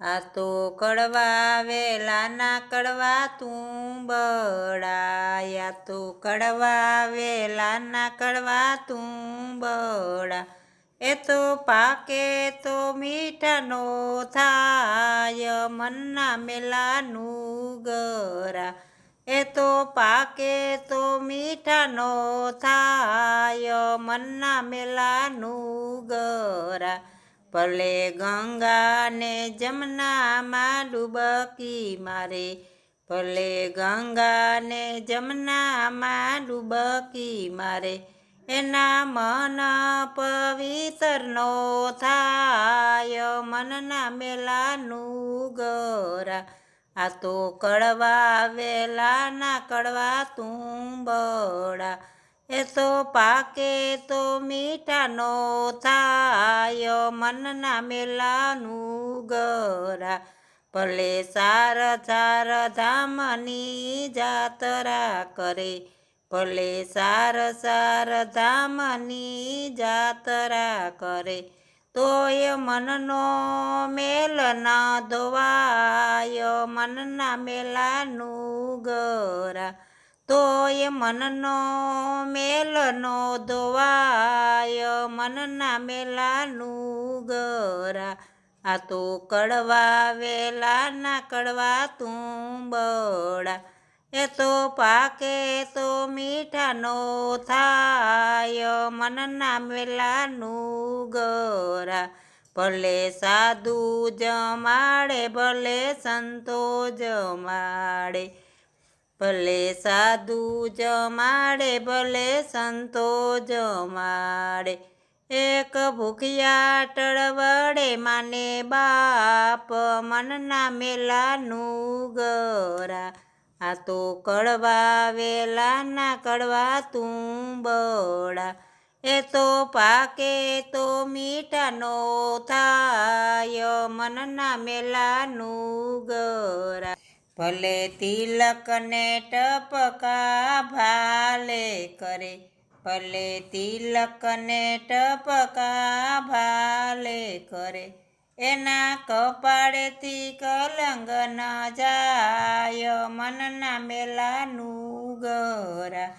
આ તો કડવા વેલાના કડવા તુંબડા, આ તો કડવા વેલાના કડવા તુંબડા. એ તો પાકે તો મીઠાનો થાય, મનના મેલાનું ગરા. એ તો પાકે તો મીઠાનો થાય, મનના મેલાનું ગરા. ભલે ગંગા ને જમનામાં ડૂબકી મારે, ભલે ગંગા ને જમનામાં ડૂબકી મારે. એના મન પવિત્રનો થાય, મનના મેલાનું ગરા. આ તો કડવા વેલાના કડવા તુંબડા. એ તો પાકે તો મીઠાનો થાય, મનના મેલાનું ગરા. ભલે સાર ચાર ધામની જાતરા કરે, ભલે સાર સાર ધામની જાતરા કરે. તોય મનનો મેલ ન ધોવાય, મનના મેલાનું ગરા. તોય મનનો મેલ નો ધોવાય, મનના મેલાનું ગરા. આ તો કડવા વેલાના કડવા તુંબડા. એ તો પાકે તો મીઠાનો થાય, મનના મેલાનું ગરા. ભલે સાધુ જમાડે, ભલે સંતો જમાડે, ભલે સાધુ જમાડે, ભલે સંતો જમાડે. એક ભૂખ્યા ટળવડે માને બાપ, મનના મેલાનું ગરા. આ તો કડવા વેલાના કડવા તુંબડા. એ તો પાકે તો મીઠાનો થાય, મનના મેલાનું ગરા. ભલે તિલક ને ટપકા ભાલે કરે, ભલે તિલક ને ટપકા ભાલે કરે. એના કપાળેથી કલંગ ન જાય, મનના મેલાનું ગરા.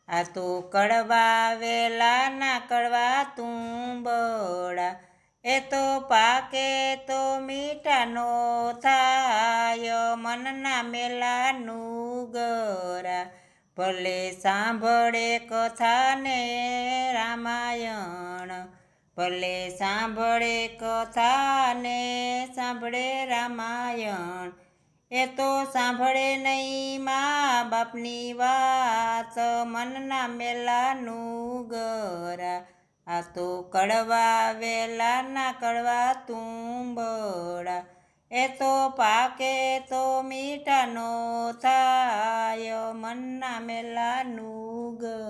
આ તો કડવા વેલાના કડવા તુંબડા. એ તો પાકે તો મીઠાનો થાય, મનના મેલાનું ગરા. ભલે સાંભળે કથાને રામાયણ, ભલે સાંભળે કથાને સાંભળે રામાયણ. એ તો સાંભળે નહીં મા બાપની વાત, મનના મેલાનું ગરા. આ તો કડવા વેલાના કડવા તુંબડા. એ તો પાકે તો મીઠાનો થાય, મનના મેલાનું